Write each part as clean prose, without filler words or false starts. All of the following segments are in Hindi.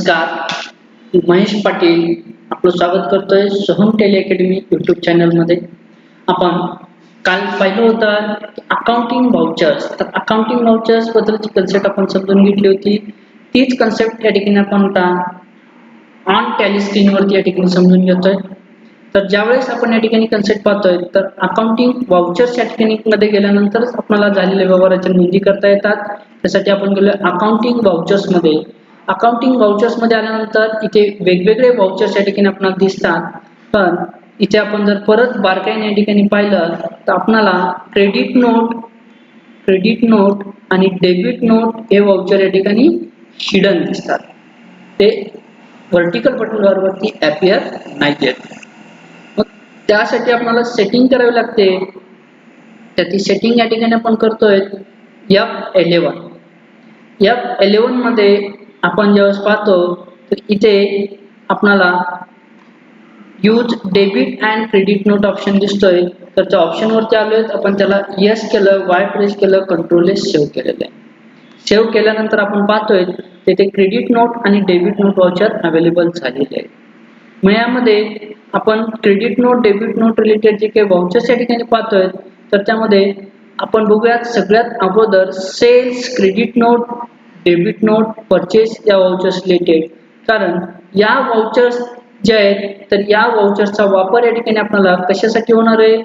नमस्कार, महेश पाटील आपलं स्वागत करतोय सोहम टेली अकॅडमी यूट्यूब चॅनलमध्ये. आपण काल पाहिलं होतं अकाउंटिंग व्हाउचर्स. तर अकाउंटिंग व्हाउचर्स बद्दलची कन्सेप्ट आपण समजून घेतली होती. तीच कन्सेप्ट या ठिकाणी आपण ऑन टॅली स्क्रीनवरती या ठिकाणी समजून घेतोय. तर ज्यावेळेस आपण या ठिकाणी कन्सेप्ट पाहतोय तर अकाउंटिंग व्हाउचर्स या ठिकाणी मध्ये गेल्यानंतरच आपल्याला झालेल्या व्यवहाराच्या नोंदी करता येतात. त्यासाठी आपण गेलो अकाउंटिंग व्हाउचर्स मध्ये. अकाउंटिंग व्हाउचर्स मध्ये आल्यानंतर इथे वेगवेगळे व्हाउचर्स या ठिकाणी आपल्याला दिसतात. पण इथे आपण जर परत बारकाईने या ठिकाणी पाहिलं तर आपल्याला क्रेडिट नोट आणि डेबिट नोट हे व्हाउचर या ठिकाणी हिडन दिसतात. ते व्हर्टिकल बटन वरती अपीअर नाही येत. मग त्यासाठी आपल्याला सेटिंग करावी लागते. त्याची सेटिंग या ठिकाणी आपण करतोय F11. F11 मध्ये आपण जेव्हा पाहतो तर इथे आपल्याला use debit and credit note option दिसतोय. तर त्या ऑप्शन वरती आलोय, आपण त्याला येस केलं, वाय प्रेस केलं, कंट्रोल एस सेव्ह केलेलं आहे. सेव्ह केल्यानंतर आपण पाहतोय तिथे क्रेडिट नोट आणि डेबिट नोट व्हाउचर अवेलेबल झालेले आहेत. मग यामध्ये आपण credit note, debit note related जे काही व्हाउचर्स या ठिकाणी पाहतोय तर त्यामध्ये आपण बघूयात सगळ्यात अगोदर sales, credit note, debit note, purchase या व्हाउचर्स रिलेटेड. कारण या व्हाउचर्स जे आहेत तर या व्हाउचर्सचा वापर या ठिकाणी आपल्याला कशासाठी होणार आहे.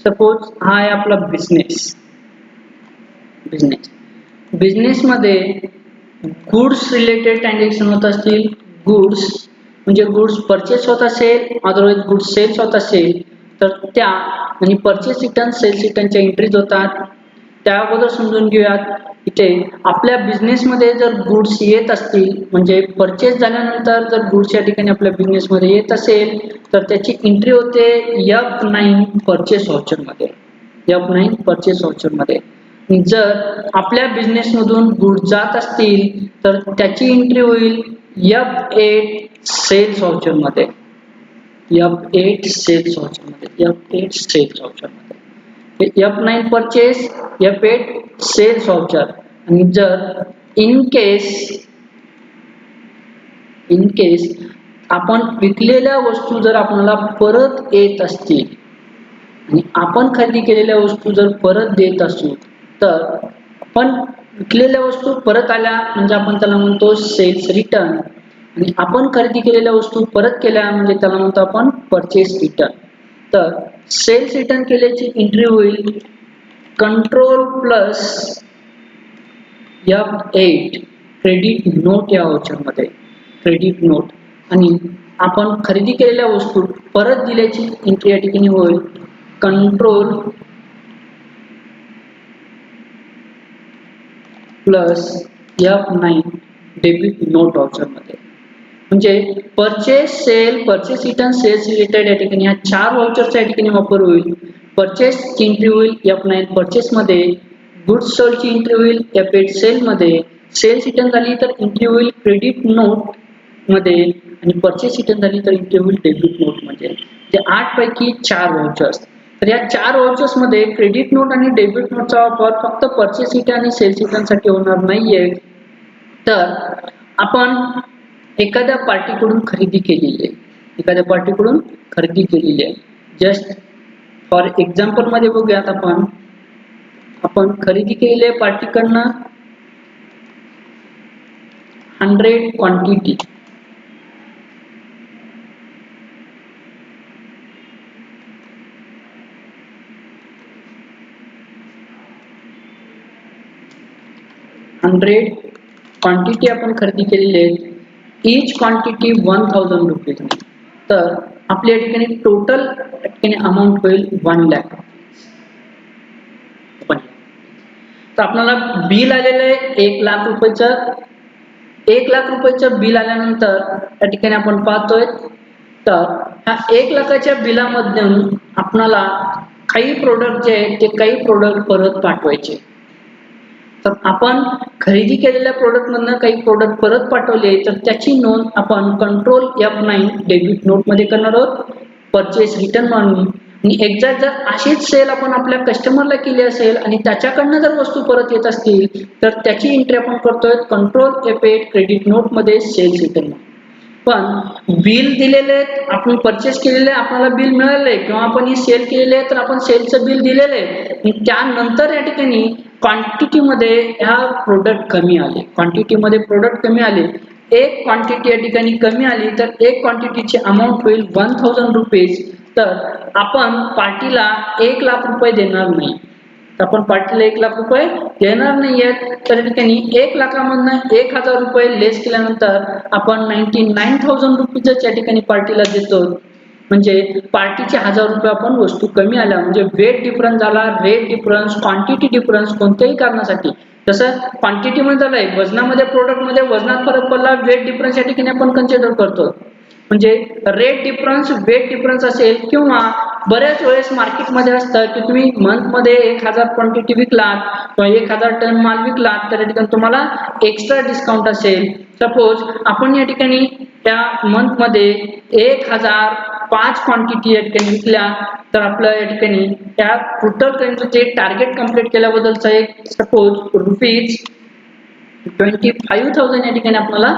सपोज हा आहे आपला बिझनेस मध्ये गुड्स रिलेटेड ट्रान्झॅक्शन होत असतील. गुड्स म्हणजे गुड्स परचेस होत असेल, अदरवाइज गुड्स सेल्स होत असेल तर त्या आणि परचेस रिटर्न, सेल्स रिटर्नच्या एंट्रीज होतात. त्या अगोदर समजून घेऊयात. इथे आपल्या बिझनेस मध्ये जर गुड्स येत असतील म्हणजे परचेस झाल्यानंतर जर गुड्स या ठिकाणी आपल्या बिझनेस मध्ये येत असेल तर त्याची एंट्री होते F9 परचेस व्हाउचर मध्ये. F9 परचेस व्हाउचर मध्ये. जर आपल्या बिझनेस मधून गुड्स जात असतील तर त्याची एंट्री होईल F8 सेल्स व्हाउचर मध्ये. F8 सेल्स व्हाउचर मध्ये. F8 सेल्स व्हाउचर मध्ये. F9 purchase, F8 sales voucher. आणि जर इन केस आपण विकलेल्या वस्तू जर आपल्याला परत येत असतील आणि आपण खरेदी केलेल्या वस्तू जर परत देत असू तर आपण विकलेल्या वस्तू परत आल्या म्हणजे आपण त्याला म्हणतो सेल्स रिटर्न. आणि आपण खरेदी केलेल्या वस्तू परत केल्या म्हणजे त्याला म्हणतो आपण परचेस रिटर्न. तर सेल्स रिटर्न केल्याची एंट्री होईल control plus F8 credit note या व्हाउचर मध्ये. क्रेडिट नोट आणि आपण खरेदी केलेल्या वस्तू परत दिल्याची एंट्री या ठिकाणी होईल control plus F9 debit note voucher मध्ये. म्हणजे purchase, sale, purchase return, sales related या ठिकाणी ह्या चार व्हाउचरचा या ठिकाणी वापर होईल. परचेस ची एंट्री होईल F9 परचेस मध्ये, गुड्स सोल्ड ची एंट्री होईल F8 सेल मध्ये, सेल्स रिटर्न झाली तर एंट्री होईल क्रेडिट नोट मध्ये आणि परचेस रिटर्न झाली तर एंट्री होईल डेबिट नोट मध्ये. जे 8 पैकी 4 व्हाउचर्स. तर या 4 व्हाउचर्स मध्ये क्रेडिट नोट आणि डेबिट नोटचा वापर फक्त परचेस रिटर्न आणि सेल्स रिटर्न साठी होणार नाहीये. तर आपण एखाद्या पार्टीकडून खरेदी केलेली आहे. जस्ट फॉर एक्झाम्पल मध्ये बघूयात आपण खरेदी केलेली आहे पार्टीकडनं 100 क्वांटिटी. आपण खरेदी केलेली आहे. Each quantity 1000 rupees. तर आपल्या ठिकाणी टोटल अमाऊंट होईल 1 लाख. तर आपल्याला बिल आलेलं आहे 1 लाख रुपयाचं. 1 लाख रुपयाचं बिल आल्यानंतर या ठिकाणी आपण पाहतोय तर ह्या 1 लाखाच्या बिलामधून आपल्याला काही प्रोडक्ट जे आहेत ते काही प्रोडक्ट परत पाठवायचे. तर आपण खरेदी केलेल्या प्रोडक्ट मधून काही प्रोडक्ट परत पाठवले तर त्याची नोंद आपण कंट्रोल F9 डेबिट नोट मध्ये करणार आहोत परचेस रिटर्न म्हणून. आणि एक्झॅक्ट जर अशीच सेल आपण आपल्या कस्टमरला केली असेल आणि त्याच्याकडनं जर वस्तू परत येत असतील तर त्याची एंट्री आपण करतोय कंट्रोल F8 क्रेडिट नोट मध्ये सेल्स रिटर्न. पण बिल दिलेले आहेत, आपण परचेस केलेले आपल्याला बिल मिळाले किंवा आपण ही सेल केलेले आहे तर आपण सेलचं बिल दिलेलं आहे, त्यानंतर या ठिकाणी क्वांटिटीमध्ये ह्या प्रोडक्ट कमी आले, क्वांटिटीमध्ये प्रोडक्ट कमी आले, एक क्वांटिटी या ठिकाणी कमी आली तर एक क्वांटिटीची अमाऊंट होईल 1000 रुपीज, तर आपण पार्टीला 1,00,000 रुपये देणार नाही, तर आपण पार्टीला 1,00,000 रुपये देणार नाहीयेत, तर या ठिकाणी 1,00,000मधनं 1,000 रुपये लेस केल्यानंतर आपण 99,000 रुपीजच या ठिकाणी पार्टीला देतो, म्हणजे पार्टीचे 1,000 रुपये आपण वस्तू कमी आल्या, म्हणजे वेट डिफरन्स झाला, रेट डिफरन्स, क्वांटिटी डिफरन्स कोणत्याही कारणासाठी, जसं क्वांटिटी मध्ये झालंय, वजनामध्ये प्रोडक्ट मध्ये वजनात फरक पडला, वेट डिफरन्स या ठिकाणी आपण कन्सिडर करतो, म्हणजे रेट डिफरन्स, वेट डिफरन्स असेल किंवा बऱ्याच वेळेस मार्केटमध्ये असतं की तुम्ही मंथ मध्ये 1,000 क्वांटिटी विकलात किंवा 1,000 टन माल विकलात तर या ठिकाणी तुम्हाला एक्स्ट्रा डिस्काउंट असेल, सपोज आपण या ठिकाणी त्या मंथ मध्ये 1,005 क्वांटिटी या ठिकाणी विकल्या तर आपल्या या ठिकाणी त्या टोटल जे टार्गेट कंप्लीट केल्याबद्दलचा एक सपोज रुपीज 25,000 या ठिकाणी आपल्याला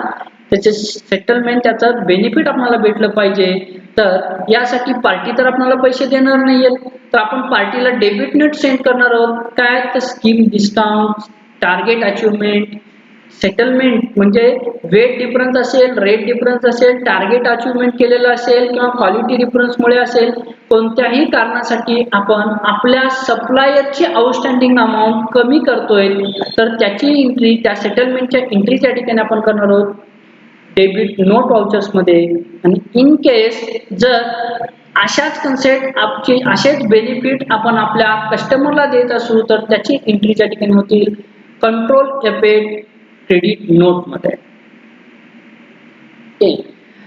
त्याचे सेटलमेंट, त्याचा बेनिफिट आपल्याला भेटलं पाहिजे, तर यासाठी पार्टी तर आपल्याला पैसे देणार नाहीये, तर आपण पार्टीला डेबिट नोट सेंड करणार आहोत, काय तर scheme discount, target achievement, settlement म्हणजे वेट डिफरन्स असेल, रेट डिफरन्स असेल, टार्गेट अचीवमेंट केलेलं असेल किंवा क्वालिटी डिफरन्स मुळे असेल, कोणत्याही कारणासाठी आपण आपल्या सप्लायरची आउटस्टँडिंग अमाउंट कमी करतोय तर त्याची एंट्री, त्या सेटलमेंटच्या एंट्री त्या ठिकाणी आपण करणार आहोत डेबिट नोट वाउचर्स मध्ये, आणि इन केस जर अशाच कन्सेप्ट आपली असेच बेनिफिट आपण आपल्या कस्टमरला देत असू तर त्याची एंट्री त्या ठिकाणी होतील कंट्रोल एफेक्ट क्रेडिट नोट मध्ये।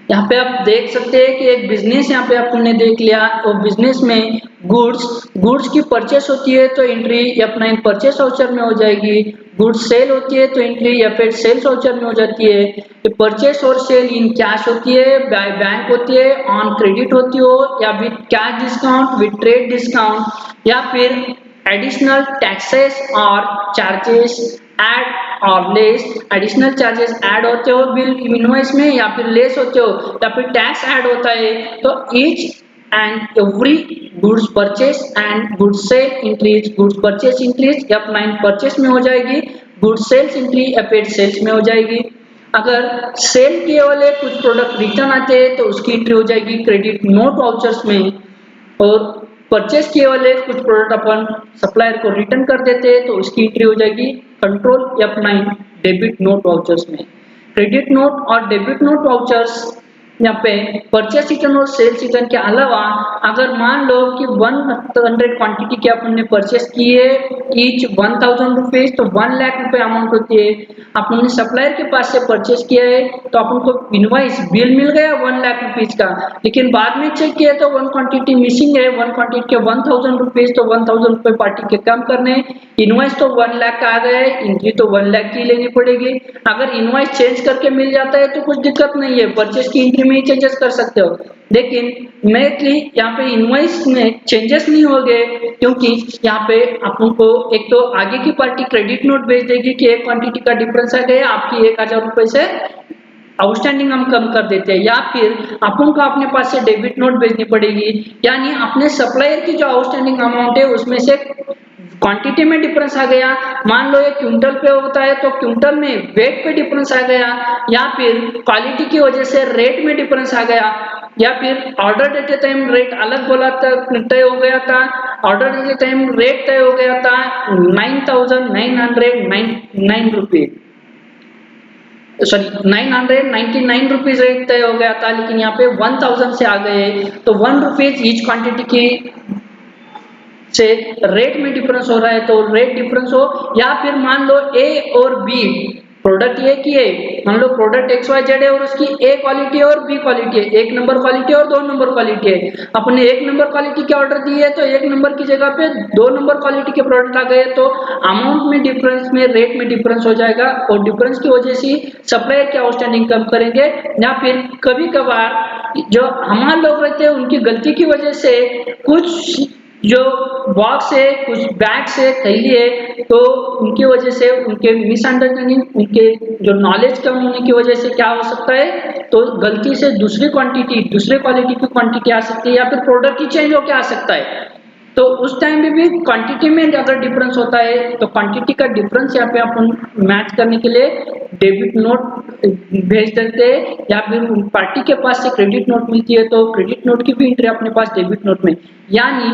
यहाँ पे आप देख सकते हैं कि एक बिजनेस यहाँ पे आपने देख लिया, और बिजनेस में गुड्स की परचेस होती है तो एंट्री अपना परचेस वाउचर में हो जाएगी, गुड्स सेल होती है तो एंट्री या फिर सेल्स वाउचर में हो जाती है, ये परचेस और सेल इन कैश होती है, बाय बैंक होती है, ऑन क्रेडिट होती हो या with cash discount, with trade discount, या फिर एडिशनल टैक्सेस और चार्जेस ऐड और लेस, एडिशनल चार्जेस ऐड होते हो बिल इनवॉइस में या फिर लेस होते हो या फिर टैक्स ऐड होता है, तो each and every goods purchase and goods sale increase, goods purchase increase या अपना परचेस में हो जाएगी, गुड्स सेल्स इंक्री या फिर सेल्स में हो जाएगी। अगर सेल किए वाले कुछ प्रोडक्ट रिटर्न आते हैं तो उसकी एंट्री हो जाएगी क्रेडिट नोट वाउचर्स में, और परचेस किए वाले कुछ प्रोडक्ट अपन सप्लायर को रिटर्न कर देते हैं तो उसकी एंट्री हो जाएगी control F9 debit note vouchers में। क्रेडिट नोट और डेबिट नोट वाउचर्स यहाँ पे परचेस रिटर्न और सेल्स रिटर्न के अलावा अगर मान लो कि 100 क्वांटिटी की अपन ने परचेस की है, ईच 1,000 रुपीज, तो 1,00,000 रुपए अमाउंट होती है, अपन सप्लायर के पास से परचेस किया है तो अपन को इनवॉइस बिल मिल गया 1,00,000 रुपीज का, लेकिन बाद में चेक किया तो 1 क्वांटिटी मिसिंग है, 1 क्वांटिटी के 1,000 रुपीज, तो 1,000 रुपए पार्टी के कम करने, इनवॉइस तो 1,00,000 का आ गया है, एंट्री तो 1,00,000 की लेनी पड़ेगी। अगर इनवॉइस चेंज करके मिल जाता है तो कुछ दिक्कत नहीं है, परचेस की एंट्री में ही चेंजेस कर सकते हो, लेकिन मेनली यहाँ पे इनवॉइस में चेंजेस नहीं होंगे, क्योंकि यहाँ पे अपन को एक तो आगे की पार्टी क्रेडिट नोट भेज देगी कि एक क्वांटिटी का डिफरेंस आ गया, आपकी 1,000 रुपए से आउटस्टैंडिंग हम कम कर देते हैं, या फिर अपन को अपने पास से डेबिट नोट भेजनी पड़ेगी, यानी अपने सप्लायर की जो आउटस्टैंडिंग अमाउंट है उसमें से क्वांटिटी में डिफरेंस आ गया, मान लो ये क्विंटल पे होता है तो क्विंटल में वेट पे डिफरेंस आ गया, या फिर क्वालिटी की वजह से रेट में डिफरेंस आ गया, या फिर ऑर्डर देते टाइम रेट अलग बोला था, तय हो गया था, ऑर्डर देते टाइम रेट तय हो गया था 9,999 रुपीज, सॉरी 999 रुपीज रेट तय हो गया था, लेकिन यहाँ पे 1,000 से आ गए तो 1 रुपीज ईच क्वांटिटी की से रेट में डिफरेंस हो रहा है तो रेट डिफरेंस हो, या फिर मान लो ए और बी प्रोडक्ट ये की है, मान लो प्रोडक्ट XYZ है और उसकी ए क्वालिटी और बी क्वालिटी है, 1 नंबर क्वालिटी और 2 नंबर क्वालिटी है, अपने 1 नंबर क्वालिटी के ऑर्डर दिए है तो 1 नंबर की जगह पे 2 नंबर क्वालिटी के प्रोडक्ट आ गए तो अमाउंट में डिफरेंस में रेट में डिफरेंस हो जाएगा, और डिफरेंस की वजह से सप्लायर की आउटस्टैंडिंग कम करेंगे, या फिर कभी कभार जो हमारे लोग रहते हैं उनकी गलती की वजह से कुछ जो बॉक्स है, कुछ बैग्स है, थैली है, तो उनकी वजह से उनके मिसअंडरस्टैंडिंग, उनके जो नॉलेज कम होने की वजह से क्या हो सकता है, तो गलती से दूसरी क्वांटिटी, दूसरे क्वालिटी की क्वांटिटी आ सकती है, या फिर प्रोडक्ट ही चेंज होकर आ सकता है। तो उस टाइम में भी क्वांटिटी में अगर डिफरेंस होता है, तो क्वांटिटी का डिफरेंस यहाँ पे अपन मैच करने के लिए डेबिट नोट भेज देते हैं, या फिर पार्टी के पास से क्रेडिट नोट मिलती है तो क्रेडिट नोट की भी एंट्री अपने पास डेबिट नोट में। यानी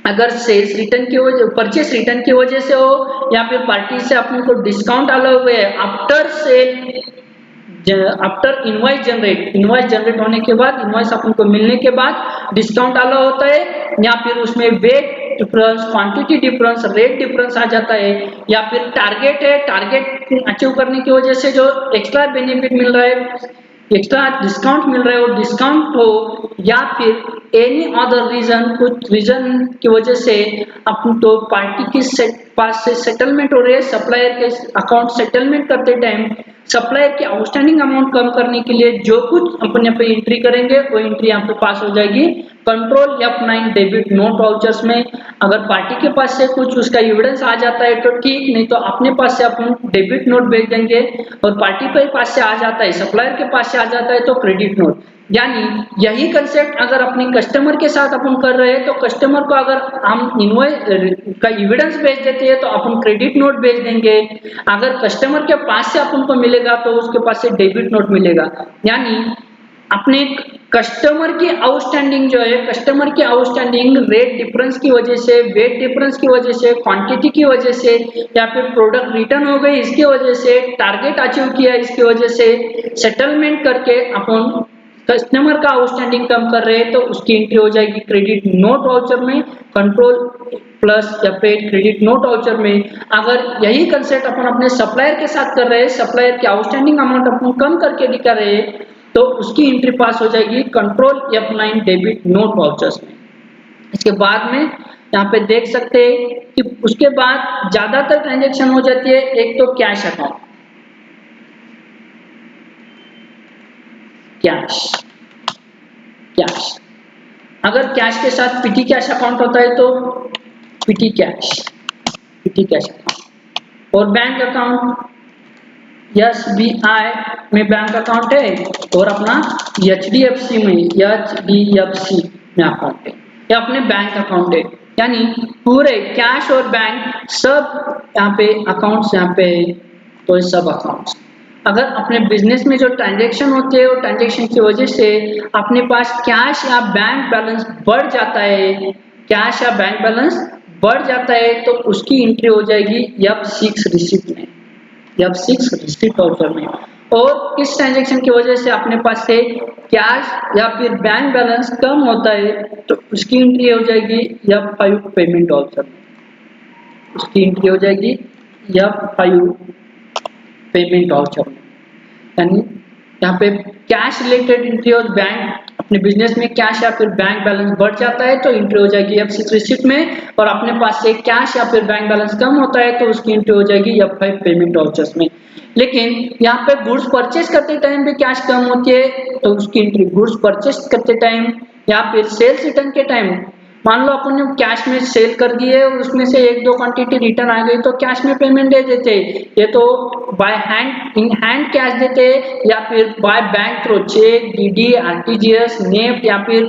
अगर सेल्स रिटर्न की वजह, परचेस रिटर्न की वजह से हो, या फिर पार्टी से अपने को डिस्काउंट अलाउ हुए after sale, after invoice generate होने के बाद, इनवॉइस अपन को मिलने के बाद डिस्काउंट अलाउ होता है, या फिर उसमें weight difference, quantity difference, rate difference आ जाता है, या फिर टारगेट है, टारगेट अचीव करने की वजह से जो एक्स्ट्रा बेनिफिट मिल रहा है, एक्स्ट्रा डिस्काउंट मिल रहा है, वो डिस्काउंट हो, या फिर एनी अदर रीजन, कुछ रीजन की वजह से अपन तो पार्टी की पास से सेटलमेंट हो रही है, सप्लायर के अकाउंट सेटलमेंट करते टाइम सप्लायर की आउटस्टैंडिंग अमाउंट कम करने के लिए जो कुछ अपन यहाँ पे एंट्री करेंगे, वो एंट्री यहाँ पे पास हो जाएगी control F9 debit note vouchers में। अगर पार्टी के पास से कुछ उसका एविडेंस आ जाता है तो ठीक, नहीं तो अपने पास से अपन डेबिट नोट भेज देंगे, और पार्टी के पास से आ जाता है, सप्लायर के पास से आ जाता है तो क्रेडिट नोट। यानी यही कंसेप्ट अगर अपने कस्टमर के साथ अपन कर रहे हैं, तो कस्टमर को अगर हम इनवॉइस का एविडेंस भेज देते हैं तो अपन क्रेडिट नोट भेज देंगे, अगर कस्टमर के पास से अपन को मिलेगा तो उसके पास से डेबिट नोट मिलेगा। यानी अपने कस्टमर की आउटस्टैंडिंग जो है, कस्टमर की आउटस्टैंडिंग रेट डिफरेंस की वजह से, वेट डिफरेंस की वजह से, क्वांटिटी की वजह से, या फिर प्रोडक्ट रिटर्न हो गई इसकी वजह से, टारगेट अचीव किया इसकी वजह से, सेटलमेंट करके अपन कस्टमर का आउटस्टैंडिंग कम कर रहे हैं, तो उसकी एंट्री हो जाएगी क्रेडिट नोट वाउचर में, कंट्रोल प्लस या फिर क्रेडिट नोट वाउचर में। अगर यही कंसेप्ट अपन अपने सप्लायर के साथ कर रहे हैं, सप्लायर की आउटस्टैंडिंग अमाउंट अपन कम करके दिखा रहे हैं, तो उसकी एंट्री पास हो जाएगी control F9 debit note vouchers में। इसके बाद में यहाँ पे देख सकते हैं कि उसके बाद ज्यादातर ट्रांजैक्शन हो जाती है, एक तो कैश अकाउंट, कैश, अगर कैश के साथ पीटी कैश अकाउंट होता है तो पीटी कैश अकाउंट, और बैंक अकाउंट SBI में बैंक अकाउंट है, और अपना HDFC में अकाउंट है, ये अपने बैंक अकाउंट है। यानी पूरे कैश और बैंक सब यहाँ पे अकाउंट्स, यहाँ पे तो ये सब अकाउंट्स। अगर अपने बिजनेस में जो ट्रांजैक्शन होते हैं, वो ट्रांजैक्शन की वजह से अपने पास कैश या बैंक बैलेंस बढ़ जाता है, कैश या बैंक बैलेंस बढ़ जाता है, तो उसकी एंट्री हो जाएगी F6 रिसिप्ट में, F6 रिसिप्ट वाउचर में। और इस ट्रांजैक्शन की वजह से अपने पास से कैश या फिर बैंक बैलेंस कम होता है, तो उसकी एंट्री हो जाएगी F5 पेमेंट वाउचर में, उसकी एंट्री हो जाएगी F5 पेमेंट वाउचर में। यानी यहाँ पे कैश रिलेटेड एंट्री और बैंक, अपने बिजनेस में कैश या फिर बैंक बैलेंस बढ़ जाता है तो एंट्री हो जाएगी F6 रिसिप्ट में, और अपने पास से कैश या फिर बैंक बैलेंस कम होता है तो उसकी एंट्री हो जाएगी F5 पेमेंट वाउचर्स में। लेकिन यहाँ पे गुड्स परचेस करते टाइम भी कैश कम होती है, तो उसकी एंट्री गुड्स परचेस करते टाइम या फिर सेल्स रिटर्न के टाइम, मान लो अपन ने कैश में सेल कर दिए और उसमें से एक दो क्वांटिटी रिटर्न आ गई तो कैश में पेमेंट दे देते, ये तो by hand, in hand cash देते, या फिर by bank through cheque, DD, RTGS, NEFT, या फिर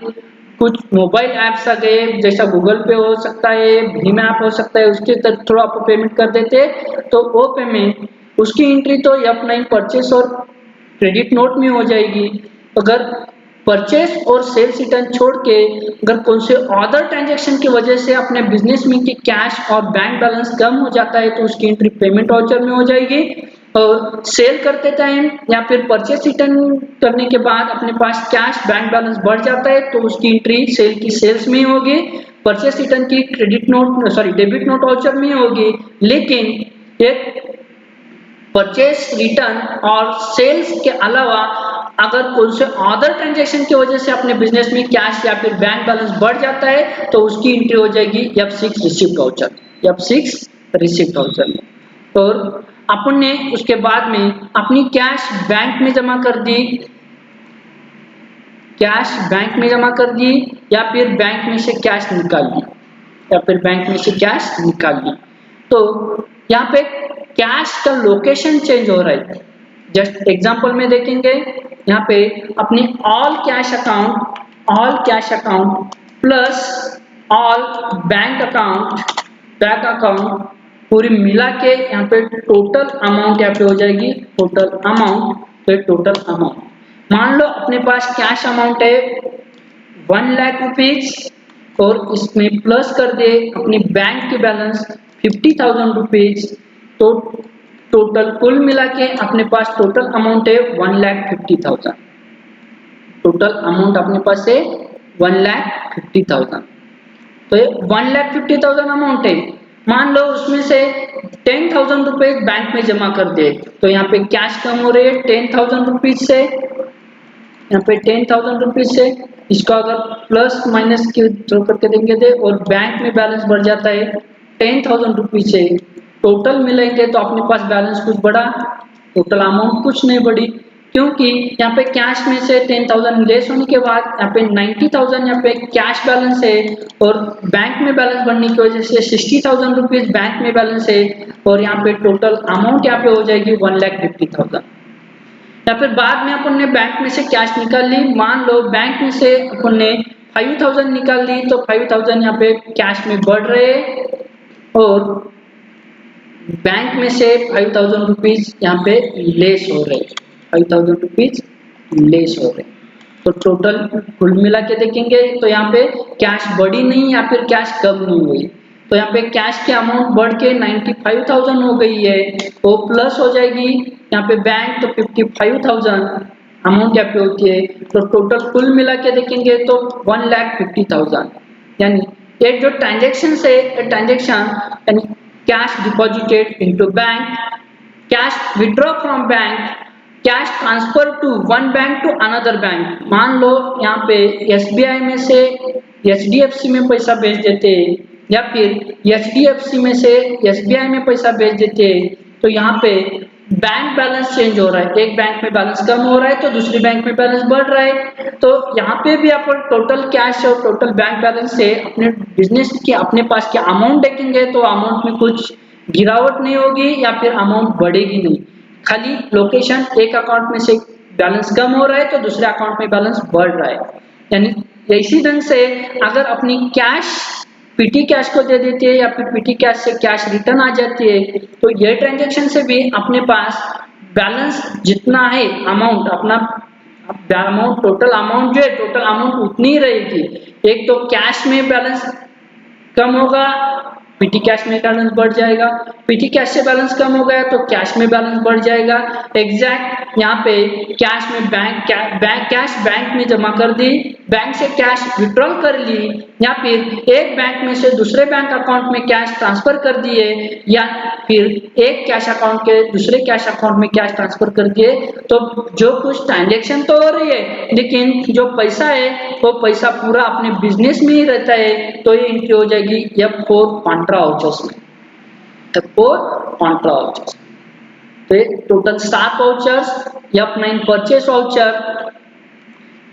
कुछ मोबाइल ऐप्स आ गए जैसा गूगल पे हो सकता है, भीम ऐप हो सकता है, उसके थ्रू आप पेमेंट कर देते, तो वो पेमेंट, उसकी एंट्री तो F9 परचेस और क्रेडिट नोट में हो जाएगी। अगर परचेस और सेल्स रिटर्न छोड़ के अगर कौन से अदर ट्रांजैक्शन की वजह से अपने बिजनेस में की कैश और बैंक बैलेंस कम हो जाता है तो उसकी एंट्री पेमेंट वाउचर में हो जाएगी। और सेल करते टाइम या फिर परचेस रिटर्न करने के बाद अपने पास कैश बैंक बैलेंस बढ़ जाता है तो उसकी एंट्री सेल की सेल्स में होगी, परचेस रिटर्न की credit note debit note voucher में होगी। लेकिन एक परचेस रिटर्न और सेल्स के अलावा अगर कौन से अदर ट्रांजैक्शन की वजह से अपने बिजनेस में कैश या फिर बैंक बैलेंस बढ़ जाता है तो उसकी एंट्री हो जाएगी F6 receipt voucher, F6 receipt voucher में। और अपन ने उसके बाद में अपनी कैश बैंक में जमा कर दी, कैश बैंक में जमा कर दी या फिर बैंक में से कैश निकाल दी, या फिर बैंक में से कैश निकाल ली। तो यहाँ पे कैश का लोकेशन चेंज हो रहा है। जस्ट एग्जांपल में देखेंगे, यहाँ पे अपनी all cash account plus all bank account पूरी मिला के यहाँ पे टोटल अमाउंट यहाँ पे हो जाएगी टोटल अमाउंट। तो टोटल अमाउंट मान लो अपने पास कैश अमाउंट है 1 लाख रुपीज और इसमें प्लस कर दे अपनी बैंक के बैलेंस 50,000 रुपीज। तो टोटल कुल मिला के अपने पास टोटल अमाउंट है 1,50,000। टोटल अमाउंट अपने पास है 1,50,000। तो ये 1,50,000 अमाउंट है। मान लो उसमें से 10,000 रुपए बैंक में जमा कर दे, तो यहाँ पे कैश कम हो रही है 10,000 रुपीज से। यहाँ पे 10,000 रुपीज से इसको अगर प्लस माइनस के थ्रो करके देंगे थे और बैंक में बैलेंस बढ़ जाता है 10,000 रुपीज से। टोटल मिलेंगे तो अपने पास बैलेंस कुछ बढ़ा, टोटल अमाउंट कुछ नहीं बढ़ी, क्योंकि यहाँ पे कैश में से 10,000 लेस होने के बाद यहाँ पे 90,000 यहाँ पे कैश बैलेंस है और बैंक में बैलेंस बढ़ने की वजह से 60,000 रुपीज बैंक में बैलेंस है और यहाँ पे टोटल अमाउंट यहाँ पे हो जाएगी 1,50,000। या फिर बाद में अपन ने बैंक में से कैश निकाल ली, मान लो बैंक में से अपन ने 5,000 निकाल ली, तो 5,000 यहाँ पे कैश में बढ़ रहे और बैंक में से 5,000 रुपीज यहाँ पे लेस हो रहे, 5,000 रुपीज लेस हो रहे। तो टोटल कुल मिला के देखेंगे तो यहाँ पे कैश बढ़ी नहीं या फिर कैश कम नहीं हुई। तो यहाँ पे कैश की अमाउंट बढ़ के 95,000 हो गई है, वो प्लस हो जाएगी यहाँ पे बैंक, तो 55,000 अमाउंट यहाँ पे होती है। तो टोटल कुल मिला के देखेंगे तो 1,50,000। यानी ये जो ट्रांजेक्शन है, ट्रांजेक्शन यानी cash deposited into bank, cash withdraw from bank, cash transfer to one bank to another bank. मान लो यहाँ पे एसबीआई में से एचडीएफसी में पैसा भेज देते या फिर एचडीएफसी में से एसबीआई में पैसा भेज देते, तो यहाँ पे बैंक बैलेंस चेंज हो रहा है, एक बैंक में बैलेंस कम हो रहा है तो दूसरी बैंक में बैलेंस बढ़ रहा है। तो यहाँ पे भी अपन टोटल कैश और टोटल बैंक बैलेंस से अपने बिजनेस की अपने पास के अमाउंट देखेंगे तो अमाउंट में कुछ गिरावट नहीं होगी या फिर अमाउंट बढ़ेगी नहीं, खाली लोकेशन एक अकाउंट में से बैलेंस कम हो रहा है तो दूसरे अकाउंट में बैलेंस बढ़ रहा है। यानी इसी ढंग से अगर अपनी कैश पीटी कैश को दे देती है या फिर पीटी कैश से कैश रिटर्न आ जाती है, तो ये ट्रांजैक्शन से भी अपने पास बैलेंस जितना है अमाउंट अपना अमाउंट टोटल अमाउंट जो है टोटल अमाउंट उतनी ही रहेगी। एक तो कैश में बैलेंस कम होगा, पीटी कैश में बैलेंस बढ़ जाएगा, पीटी कैश से बैलेंस कम हो गया तो कैश में बैलेंस बढ़ जाएगा। एग्जैक्ट यहाँ पे कैश में कैश बैंक में जमा कर दी, बैंक से कैश विड्रॉल कर ली या फिर एक बैंक में से दूसरे बैंक अकाउंट में कैश ट्रांसफर कर दिए या फिर एक कैश अकाउंट के दूसरे कैश अकाउंट में कैश ट्रांसफर कर दिए, तो जो कुछ ट्रांजैक्शन तो हो रही है लेकिन जो पैसा है वो पैसा पूरा अपने बिजनेस में ही रहता है। तो ये एंट्री हो जाएगी F4 कॉन्ट्रा वाउचर्स में, F4 कॉन्ट्रा वाउचर्स। तो ये total 7 vouchers, F9 purchase voucher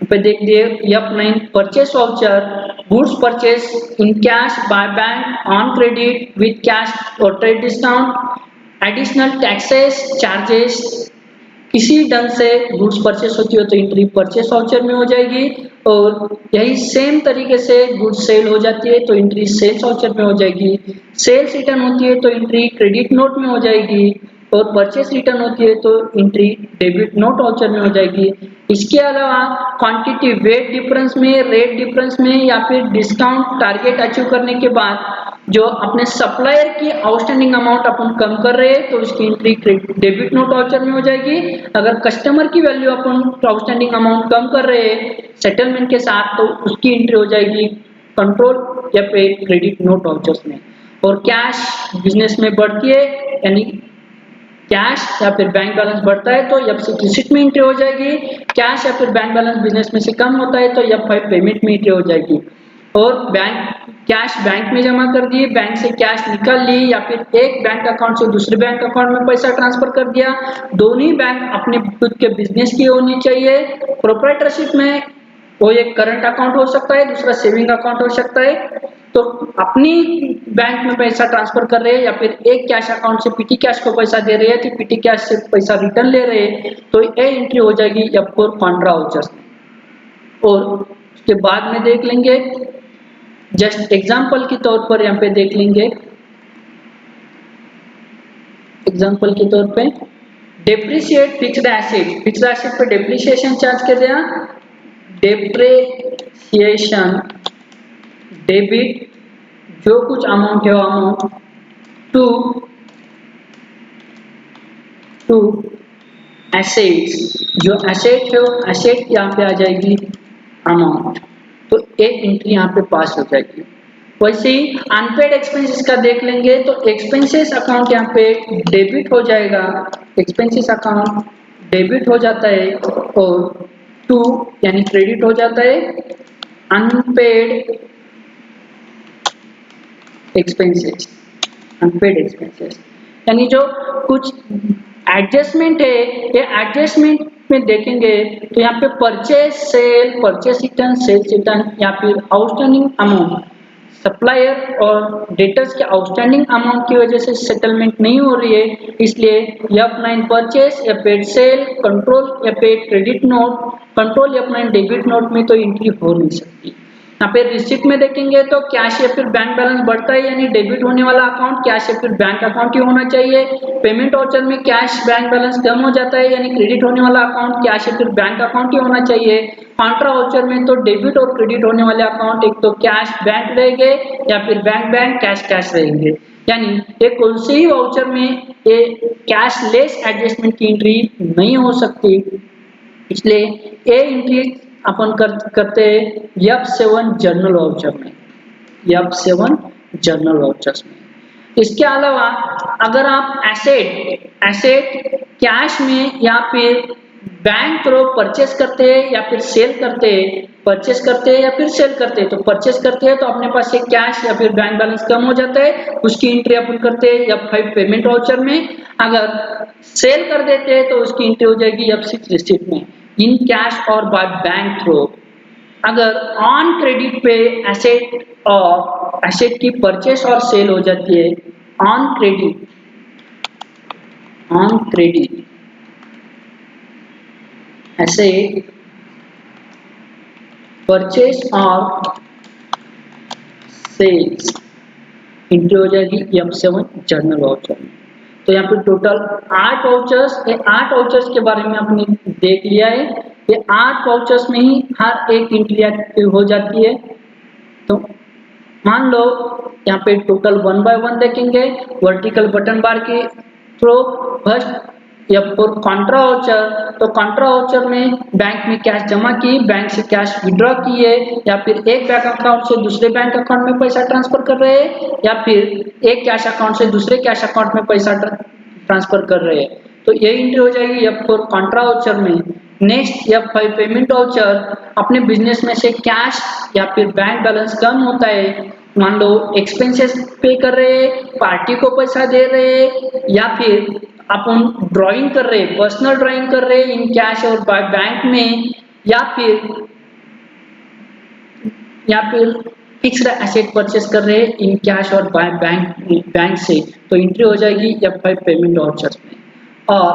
पे देख लिए, F9 purchase voucher, goods purchase in cash by bank on credit with cash और trade discount, additional taxes charges, किसी ढंग से गुड्स परचेस होती है तो एंट्री परचेस वाउचर में हो जाएगी और यही सेम तरीके से गुड्स सेल हो जाती है तो एंट्री सेल्स वाउचर में हो जाएगी। सेल्स रिटर्न होती है तो एंट्री क्रेडिट नोट में हो जाएगी और परचेस रिटर्न होती है तो एंट्री डेबिट नोट वाउचर में हो जाएगी। इसके अलावा क्वांटिटी वेट डिफरेंस में, रेट डिफरेंस में या फिर डिस्काउंट टारगेट अचीव करने के बाद जो अपने सप्लायर की आउटस्टैंडिंग अमाउंट अपन कम कर रहे हैं तो उसकी एंट्री डेबिट नोट वाउचर में हो जाएगी। अगर कस्टमर की वैल्यू अपन आउटस्टैंडिंग अमाउंट कम कर रहे हैं सेटलमेंट के साथ तो उसकी एंट्री हो जाएगी कंट्रोल या फिर क्रेडिट नोट वाउचर्स में। और कैश बिजनेस में बढ़ती है यानी कैश या फिर बैंक बैलेंस बढ़ता है तो F6 रिसीट में एंट्री हो जाएगी, कैश या फिर बैंक बैलेंस बिजनेस में से कम होता है तो F5 पेमेंट में एंट्री हो जाएगी। और कैश बैंक में जमा कर दिए, बैंक से कैश निकाल ली या फिर एक बैंक अकाउंट से दूसरे बैंक अकाउंट में पैसा ट्रांसफर कर दिया, दोनों ही बैंक अपने खुद के बिजनेस की होनी चाहिए। प्रोप्राइटरशिप में वो एक करंट अकाउंट हो सकता है, दूसरा सेविंग अकाउंट हो सकता है। तो अपनी बैंक में पैसा ट्रांसफर कर रहे हैं या फिर एक कैश अकाउंट से पीटी कैश को पैसा दे रहे हैं कि पीटी कैश से पैसा रिटर्न ले रहे हैं, तो ये एंट्री हो जाएगी F4 कॉन्ट्रा वाउचर्स में। और उसके बाद में देख लेंगे, जस्ट एग्जांपल के तौर पर यहाँ पे देख लेंगे, एग्जांपल के तौर पे डेप्रिशिएट फिक्स्ड एसेट पे डेप्रिसिएशन चार्ज कर दिया, डेप्रिसिएशन डेबिट जो कुछ अमाउंट है वो अमाउंट टू एसेट्स, जो एसेट है वो एसेट यहाँ पे आ जाएगी अमाउंट, तो एक एंट्री यहाँ पे पास हो जाएगी। वैसे ही अनपेड एक्सपेंसेस का देख लेंगे तो एक्सपेंसेस अकाउंट यहाँ पे डेबिट हो जाएगा, एक्सपेंसेस अकाउंट डेबिट हो जाता है और टू यानी क्रेडिट हो जाता है अनपेड एक्सपेंसेस, अनपेड एक्सपेंसेस यानी जो कुछ एडजस्टमेंट है, ये एडजस्टमेंट में देखेंगे तो यहाँ पे परचेस रिटर्न, सेल्स रिटर्न या फिर आउटस्टैंडिंग अमाउंट, सप्लायर और डेटर्स के आउटस्टैंडिंग अमाउंट की वजह से सेटलमेंट नहीं हो रही है, इसलिए F9 परचेस या पेड सेल, कंट्रोल या paid credit note, control F9 debit note में तो एंट्री हो नहीं सकती। यहाँ पे रिसिप्ट में देखेंगे तो कैश या फिर बैंक बैलेंस बढ़ता है यानी डेबिट होने वाला अकाउंट कैश या फिर बैंक अकाउंट ही होना चाहिए। पेमेंट वाउचर में कैश बैंक बैलेंस कम हो जाता है यानी क्रेडिट होने वाला अकाउंट कैश या फिर बैंक अकाउंट ही होना चाहिए। कॉन्ट्रा वाउचर में तो डेबिट और क्रेडिट होने वाले अकाउंट एक तो कैश बैंक रहेंगे या फिर बैंक कैश रहेंगे, यानी ये कौन से ही वाउचर में ये कैश लेस एडजस्टमेंट की एंट्री नहीं हो सकती, इसलिए ये एंट्री अपन करते हैं F7 जर्नल वाउचर में, F7 जर्नल वाउचर्स में। इसके अलावा अगर आप एसेट कैश में या फिर बैंक थ्रू परचेस करते हैं या फिर सेल करते हैं, परचेस करते हैं या फिर सेल करते हैं, तो परचेस करते हैं तो अपने पास से कैश या फिर बैंक बैलेंस कम हो जाता है, उसकी एंट्री अपन करते हैं F5 पेमेंट वाउचर में। अगर सेल कर देते हैं तो उसकी एंट्री हो जाएगी F6 रिसीट में, इन कैश और बाय बैंक थ्रू। अगर ऑन क्रेडिट पे एसेट की परचेस और सेल हो जाती है, ऑन क्रेडिट एसेट परचेस और सेल्स एंट्री हो जाएगी F7 जर्नल वाउचर में। तो यहाँ पे टोटल 8 वाउचर्स, ये 8 वाउचर्स के बारे में आपने देख लिया है, ये 8 वाउचर्स में ही हर एक एंट्री हो जाती है। तो मान लो यहाँ पे टोटल 1 बाय 1 देखेंगे, वर्टिकल बटन बार के through first F4 Contra voucher, तो कॉन्ट्रा वाउचर में बैंक में कैश जमा की, बैंक से कैश विड्रॉ किए या फिर एक बैंक अकाउंट से दूसरे बैंक अकाउंट में पैसा ट्रांसफर कर रहे हैं या फिर एक कैश अकाउंट से दूसरे कैश अकाउंट में पैसा ट्रांसफर कर रहे हैं, तो ये एंट्री हो जाएगी F4 कॉन्ट्रा वाउचर में। नेक्स्ट F5 पेमेंट वाउचर, अपने बिजनेस में से कैश या फिर बैंक बैलेंस कम होता है, मान लो एक्सपेंसेस पे कर रहे हैं, पार्टी को पैसा दे रहे हैं या फिर अपन ड्राइंग कर रहे हैं, पर्सनल ड्राइंग कर रहे हैं इन कैश और बाय बैंक में, या फिर फिक्स्ड एसेट परचेस कर रहे हैं इन कैश और बाय बैंक से, तो एंट्री हो जाएगी F5 पेमेंट वाउचर्स में और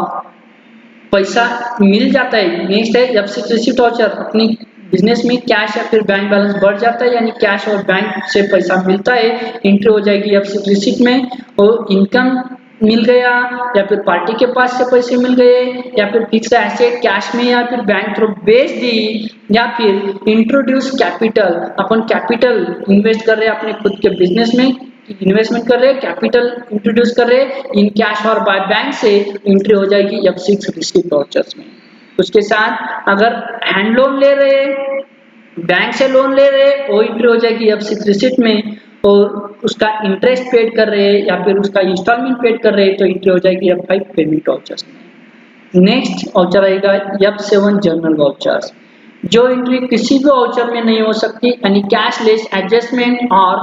पैसा मिल जाता है। नेक्स्ट है F6 रिसीट वाउचर, अपनी बिजनेस में कैश या फिर बैंक बैलेंस बढ़ जाता है यानी कैश और बैंक से पैसा मिलता है, एंट्री हो जाएगी F6 रिसीट में। और इनकम मिल गया या फिर पार्टी के पास से पैसे मिल गए या फिर फिक्स्ड एसेट कैश में या फिर बैंक थ्रू बेच दी या फिर इंट्रोड्यूस कैपिटल, अपन कैपिटल इन्वेस्ट कर रहे हैं अपने खुद के बिजनेस में, इन्वेस्टमेंट कर रहे हैं, कैपिटल इंट्रोड्यूस कर रहे हैं इन कैश और बाय बैंक से, एंट्री हो जाएगी F6 रिसीट वाउचर्स में। उसके साथ अगर हैंड लोन ले रहे हैं, बैंक से लोन ले रहे हैं, वो एंट्री हो जाएगी F6 रिसीट में, और उसका इंटरेस्ट पेड कर रहे हैं या फिर उसका इंस्टॉलमेंट पेड कर रहे हैं तो एंट्री हो जाएगी F5 पेमेंट वाउचर्स में। नेक्स्ट वाउचर आएगा F7 जर्नल वाउचर्स, जो एंट्री किसी भी वाउचर में नहीं हो सकती, यानी कैश लेस एडजस्टमेंट और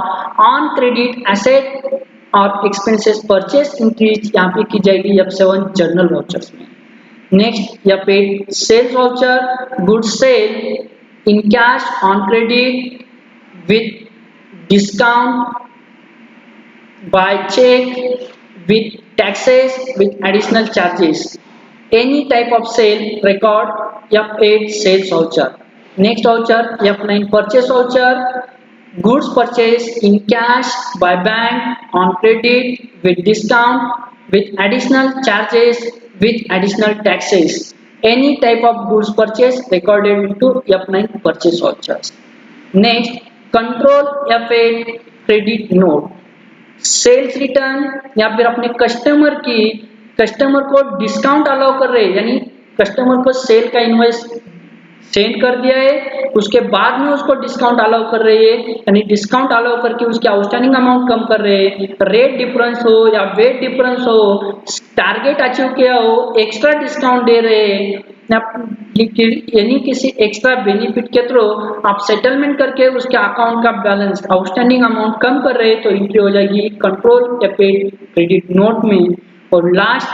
ऑन क्रेडिट एसेट और एक्सपेंसेस परचेस इंक्रीज यहाँ पे की जाएगी F7 जर्नल वाउचर्स में। नेक्स्ट या paid sales voucher, good sale in cash on credit with discount, by check, with taxes, with additional charges. Any type of sale record F8 sales voucher. Next voucher F9 purchase voucher. Goods purchased in cash, by bank, on credit, with discount, with additional charges, with additional taxes. Any type of goods purchase recorded into F9 purchase vouchers. Next, control F8 credit note. Sales return या फिर अपने कस्टमर को डिस्काउंट अलाउ कर रहे हैं, यानी कस्टमर को सेल का इनवॉइस सेंड कर दिया है, उसके बाद में उसको डिस्काउंट अलाउ कर रहे हैं, यानी डिस्काउंट अलाउ करके उसके आउटस्टैंडिंग अमाउंट कम कर रहे हैं, रेट डिफरेंस हो या वेट डिफरेंस हो, टारगेट अचीव किया हो, एक्स्ट्रा डिस्काउंट दे रहे हैं, यानी किसी एक्स्ट्रा बेनिफिट के थ्रू आप सेटलमेंट करके उसके अकाउंट का बैलेंस आउटस्टैंडिंग अमाउंट कम कर रहे हैं तो एंट्री हो जाएगी कंट्रोल F8 क्रेडिट नोट में। और last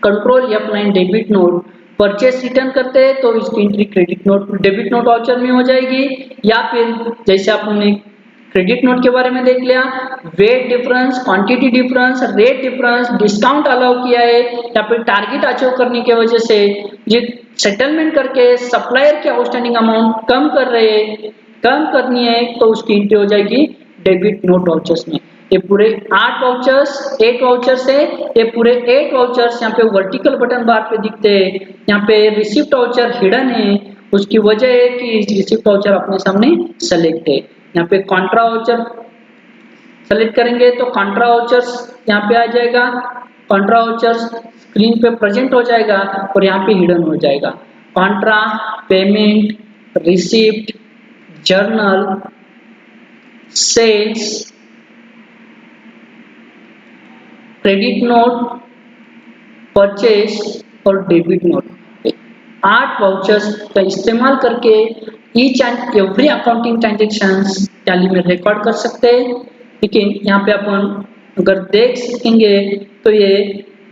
control F9 debit note, purchase return करते हैं तो इसकी entry credit note debit note voucher में हो जाएगी, या फिर जैसे आपने क्रेडिट नोट के बारे में देख लिया, wait difference, quantity difference, rate difference, discount allow किया है या फिर टारगेट अचीव करने की वजह से ये सेटलमेंट करके सप्लायर की आउटस्टैंडिंग अमाउंट कम करनी है तो उसकी एंट्री हो जाएगी डेबिट नोट वाउचर्स में। ये पूरे 8 वाउचर्स है, ये पूरे 8 वाउचर्स यहाँ पे वर्टिकल बटन बार पे दिखते हैं। यहाँ पे रिसिप्ट वाउचर हिडन है, उसकी वजह है कि रिसिप्ट वाउचर अपने सामने सेलेक्ट है। यहाँ पे कॉन्ट्रा वाउचर सेलेक्ट करेंगे तो कॉन्ट्रा वाउचर्स यहाँ पे आ जाएगा, कॉन्ट्रा वाउचर्स स्क्रीन पे प्रेजेंट हो जाएगा और यहाँ पे हिडन हो जाएगा। Contra, payment, receipt, journal, sales, credit note, purchase और डेबिट नोट, 8 वाउचर्स का इस्तेमाल करके each and every accounting transactions Tally में रिकॉर्ड कर सकते हैं। लेकिन यहाँ पे अपन अगर देख सकेंगे तो ये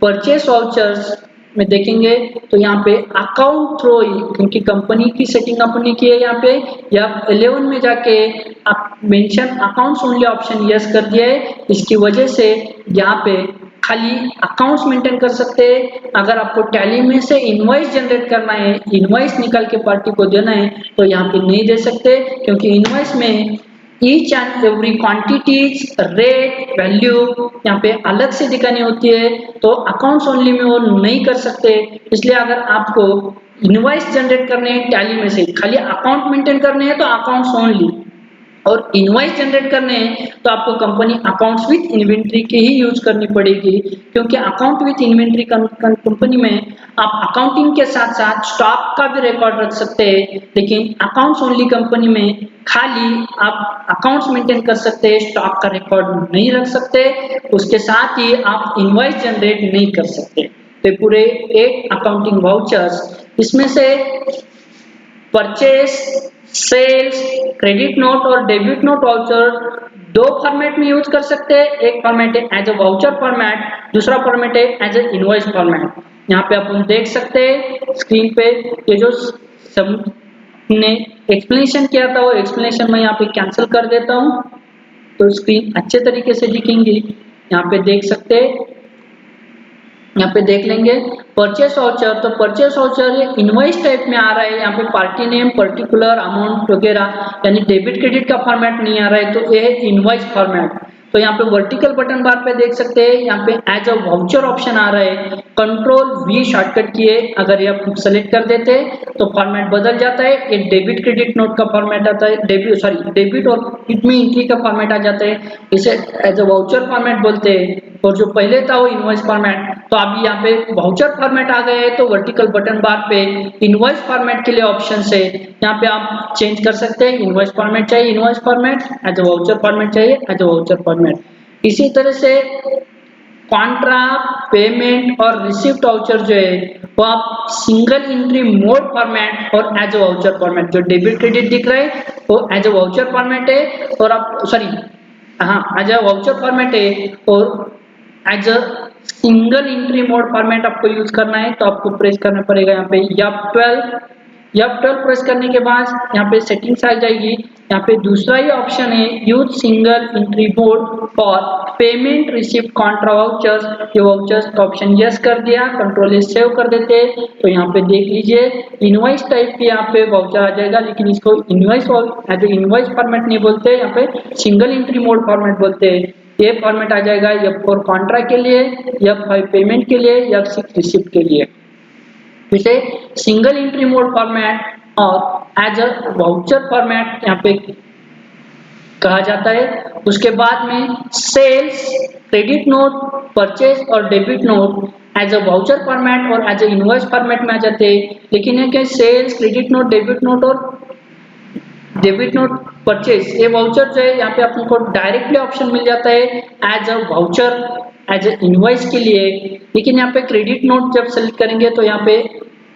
परचेस वाउचर्स में देखेंगे तो यहाँ पे अकाउंट थ्रो ही, क्योंकि कंपनी की सेटिंग अपनी की है, यहाँ पे या 11 में जाके आप mention accounts only option yes कर दिया है, इसकी वजह से यहाँ पे खाली अकाउंट्स मेंटेन कर सकते हैं। अगर आपको टैली में से इनवॉइस जनरेट करना है, इनवॉइस निकाल के पार्टी को देना है तो यहाँ पे नहीं दे सकते, क्योंकि इनवॉइस में each and every quantities, rate, value यहाँ पे अलग से दिखानी होती है, तो अकाउंट्स ओनली में वो नहीं कर सकते। इसलिए अगर आपको इनवॉइस जनरेट करने हैं टैली में से, खाली अकाउंट मेंटेन करने हैं तो अकाउंट्स ओनली, और इनवॉइस जनरेट करने हैं तो आपको कंपनी अकाउंट्स विथ इन्वेंट्री की ही यूज करनी पड़ेगी, क्योंकि अकाउंट विथ इन्वेंट्री कंपनी में आप अकाउंटिंग के साथ साथ स्टॉक का भी रिकॉर्ड रख सकते हैं, लेकिन अकाउंट्स ओनली कंपनी में खाली आप अकाउंट्स मेंटेन कर सकते हैं, स्टॉक का रिकॉर्ड नहीं रख सकते, उसके साथ ही आप इनवॉइस जनरेट नहीं कर सकते। तो पूरे 8 अकाउंटिंग वाउचर्स, इसमें से परचेस, सेल्स, क्रेडिट नोट और डेबिट नोट वाउचर 2 फॉर्मेट में यूज कर सकते हैं। एक फॉर्मेट है एज अ वाउचर फॉर्मेट, दूसरा फॉर्मेट है एज अ इनवॉइस फॉर्मेट। यहाँ पे अपन देख सकते हैं स्क्रीन पे ये जो हमने एक्सप्लेनेशन किया था वो एक्सप्लेनेशन मैं यहाँ पे कैंसिल कर देता हूँ तो स्क्रीन अच्छे तरीके से दिखेंगी। यहाँ पे देख सकते हैं, यहाँ पे देख लेंगे परचेस वाउचर, तो परचेस वाउचर इनवॉइस टाइप में आ रहा है, यहाँ पे पार्टी नेम, पर्टिकुलर अमाउंट वगैरह, यानी डेबिट क्रेडिट का फॉर्मेट नहीं आ रहा है, तो ये है इनवॉइस फॉर्मेट। तो यहाँ पे वर्टिकल बटन बार पे देख सकते हैं, यहाँ पे एज अ वाउचर ऑप्शन आ रहा है, कंट्रोल V शॉर्टकट किए अगर ये आप सेलेक्ट कर देते तो फॉर्मेट बदल जाता है, ये डेबिट क्रेडिट नोट का फॉर्मेट आता है, डेबिट और क्रेडिट में एंट्री का फॉर्मेट आ जाता है, इसे एज अ वाउचर फॉर्मेट बोलते हैं। और जो पहले था वो इनवॉइस फॉर्मेट, तो अभी यहाँ पे वाउचर फॉर्मेट आ गए तो वर्टिकल बटन बार पे इनवॉइस फॉर्मेट के लिए ऑप्शन है, यहाँ पे आप चेंज कर सकते हैं, इनवॉइस फॉर्मेट चाहिए invoice format, as a voucher format चाहिए एज अ वाउचर फॉर्मेट। इसी तरह से कॉन्ट्रा, पेमेंट और रिसिप्ट वाउचर जो है वो आप सिंगल एंट्री मोड फॉर्मेट और एज अ वाउचर फॉर्मेट, जो डेबिट क्रेडिट दिख रहा है वो एज अ वाउचर फॉर्मेट है, और आप एज अ वाउचर फॉर्मेट है, और as a single entry mode format आपको यूज करना है तो आपको प्रेस करना पड़ेगा यहाँ पे F12, F12 प्रेस करने के बाद यहाँ पे सेटिंग्स आ जाएगी। यहाँ पे दूसरा ही ऑप्शन है use single entry mode for payment received Contra vouchers. ये वाउचर्स का ऑप्शन यस कर दिया, कंट्रोल एस सेव कर देते। तो यहाँ पे देख लीजिए इनवॉइस टाइप के यहाँ पे वाउचर आ जाएगा, लेकिन इसको invoice as a invoice format नहीं बोलते, यहाँ पे सिंगल एंट्री मोड फॉर्मेट बोलते हैं। ये फॉर्मेट आ जाएगा F4 कॉन्ट्रा के लिए, F5 पेमेंट के लिए, F6 रिसिप्ट के लिए। इसे सिंगल एंट्री मोड फॉर्मेट और एज अ वाउचर फॉर्मेट यहाँ पे कहा जाता है। उसके बाद में सेल्स, क्रेडिट नोट, परचेज और debit note as a voucher format और एज अ इनवॉइस फॉर्मेट में आ जाते हैं। लेकिन ये क्या sales, credit note, debit note और डेबिट नोट, परचेज, ये वाउचर जो है यहाँ पे आपको डायरेक्टली ऑप्शन मिल जाता है as a voucher, as a invoice के लिए। लेकिन यहाँ पे क्रेडिट नोट जब सेलेक्ट करेंगे तो यहाँ पे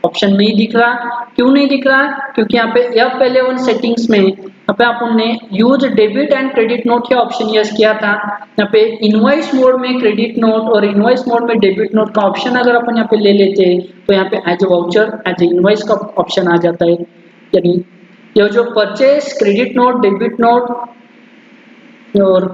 ऑप्शन नहीं दिख रहा। क्यों नहीं दिख रहा? क्योंकि यहाँ पे F11 सेटिंग्स में यहाँ पे आपने use debit and credit note के ऑप्शन यस किया था। यहाँ पे इनवॉइस मोड में क्रेडिट नोट और इनवॉइस मोड में डेबिट नोट का ऑप्शन अगर अपन यहाँ पे ले लेते हैं तो यहाँ पे as a voucher, as a invoice का ऑप्शन आ जाता है। यानी ये जो purchase, credit note, debit note और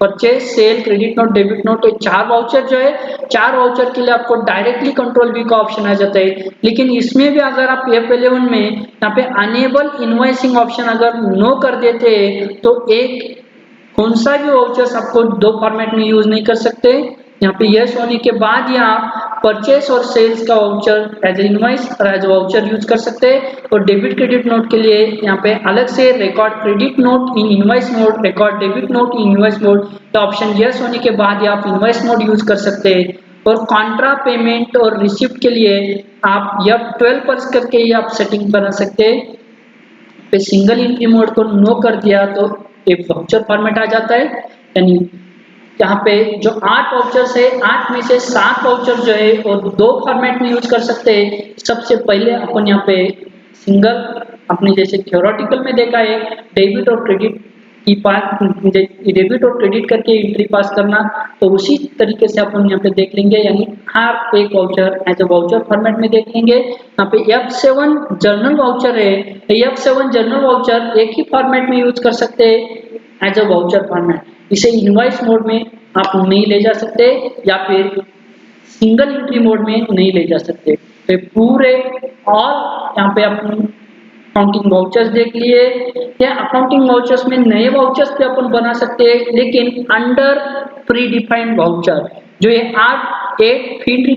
purchase, sale, credit note, debit note, ये चार वाउचर जो है, चार वाउचर के लिए आपको डायरेक्टली कंट्रोल वी का ऑप्शन आ जाता है। लेकिन इसमें भी अगर आप F11 में यहाँ पे अनेबल इनवॉइसिंग ऑप्शन अगर नो कर देते तो एक कौन सा भी वाउचर्स आपको दो फॉर्मेट में यूज नहीं कर सकते। यहाँ पे यस होने के बाद ही आप परचेस और सेल्स का वाउचर एज इनवॉइस और एज वाउचर यूज कर सकते हैं। और डेबिट क्रेडिट नोट के लिए यहाँ पे अलग से record credit note in invoice mode, record debit note in invoice mode का ऑप्शन यस होने के बाद ही आप इनवॉइस मोड यूज कर सकते हैं। और कॉन्ट्रा पेमेंट और रिसिप्ट के लिए आप F12 प्रेस करके ही आप सेटिंग बना सकते हैं। पे सिंगल एंट्री मोड को नो कर दिया तो एक वाउचर फॉर्मेट आ जाता है। यानी यहाँ पे जो 8 वाउचर्स है, 8 में से 7 वाउचर जो है वो दो फॉर्मेट में यूज कर सकते हैं। सबसे पहले अपन यहाँ पे सिंगल, अपने जैसे थ्योरेटिकल में देखा है डेबिट और क्रेडिट की पास, डेबिट और क्रेडिट करके एंट्री पास करना, तो उसी तरीके से अपन यहाँ पे देख लेंगे। यानी हर एक voucher as a voucher format में देख लेंगे। यहाँ पे F7 जर्नल वाउचर है, F7 जर्नल वाउचर एक ही फॉर्मेट में यूज कर सकते हैं एज अ वाउचर फॉर्मेट। इसे इनवॉइस मोड में आप नहीं ले जा सकते या फिर सिंगल एंट्री मोड में नहीं ले जा सकते। तो पूरे और यहाँ पे अपन अकाउंटिंग वाउचर्स देख लिए। या अकाउंटिंग वाउचर्स में नए वाउचर्स भी अपन बना सकते हैं, लेकिन अंडर प्री डिफाइंड वाउचर। जो ये 8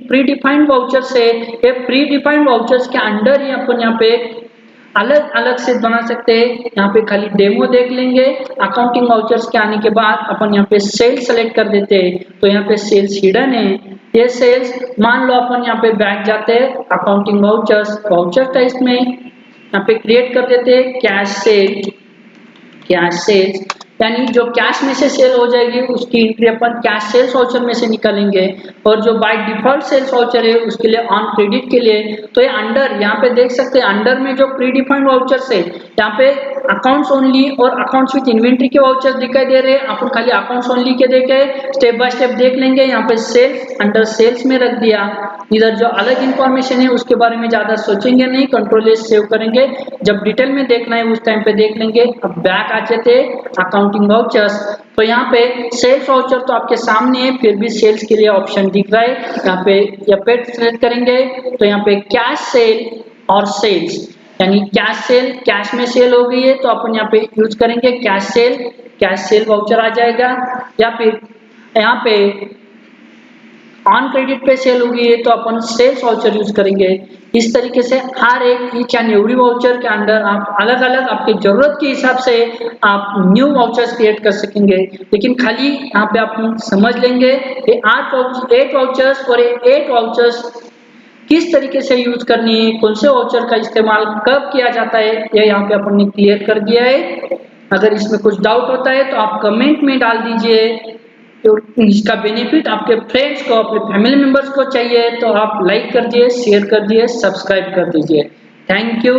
प्री डिफाइंड वाउचर्स है, ये प्री डिफाइंड वाउचर्स के अंडर ही अपन यहाँ पे अलग अलग से बना सकते हैं। यहाँ पे खाली डेमो देख लेंगे। अकाउंटिंग वाउचर्स के आने के बाद अपन यहाँ पे सेल्स सेलेक्ट कर देते हैं, तो यहाँ पे सेल्स हिडन है। ये सेल्स मान लो अपन यहाँ पे बैक जाते हैं अकाउंटिंग वाउचर्स, वाउचर टाइप में यहाँ पे क्रिएट कर देते हैं कैश सेल, कैश सेल्स। यानी जो कैश में से सेल हो जाएगी उसकी एंट्री अपन कैश सेल्स वाउचर में से निकालेंगे। और जो बाय डिफॉल्ट सेल्स वाउचर है उसके लिए ऑन क्रेडिट के लिए, तो ये अंडर यहाँ पे देख सकते हैं अंडर में जो प्री डिफाइंड वाउचर्स है यहाँ पे अकाउंट्स ओनली और अकाउंट्स विद इन्वेंट्री के वाउचर्स दिखाई दे रहे हैं। अपन खाली अकाउंट्स ओनली के देखे स्टेप बाय स्टेप देख लेंगे। यहाँ पे सेल्स अंडर सेल्स में रख दिया। इधर जो अलग इंफॉर्मेशन है उसके बारे में ज्यादा सोचेंगे नहीं, कंट्रोल एस सेव करेंगे। जब डिटेल में देखना है उस टाइम पे देख लेंगे। अब बैक आ जाते अकाउंटिंग वाउचर्स, तो यहाँ पे सेल्स वाउचर तो आपके सामने है, फिर भी सेल्स के लिए ऑप्शन दिख रहा है। यहाँ पे सेलेक्ट करेंगे तो यहाँ पे कैश सेल और सेल्स, यानी कैश सेल, कैश में सेल हो गई है तो अपन यहाँ पे यूज करेंगे कैश सेल वाउचर आ जाएगा। या फिर यहाँ पे ऑन क्रेडिट पे सेल होगी है तो अपन सेल्स वाउचर यूज करेंगे। इस तरीके से हर एक ईच एंड एवरी वाउचर के अंदर आप अलग अलग आपकी जरूरत के हिसाब से आप न्यू वाउचर्स क्रिएट कर सकेंगे। लेकिन खाली यहाँ पे आप समझ लेंगे ये 8 वाउचर्स और 8 वाउचर्स किस तरीके से यूज करनी है, कौन से वाउचर का इस्तेमाल कब किया जाता है, ये यहाँ पे अपन ने क्लियर कर दिया है। अगर इसमें कुछ डाउट होता है तो आप कमेंट में डाल दीजिए। तो इसका बेनिफिट आपके फ्रेंड्स को, अपने फैमिली मेंबर्स को चाहिए तो आप लाइक कर दिए, शेयर कर दिए, सब्सक्राइब कर दीजिए। Thank you.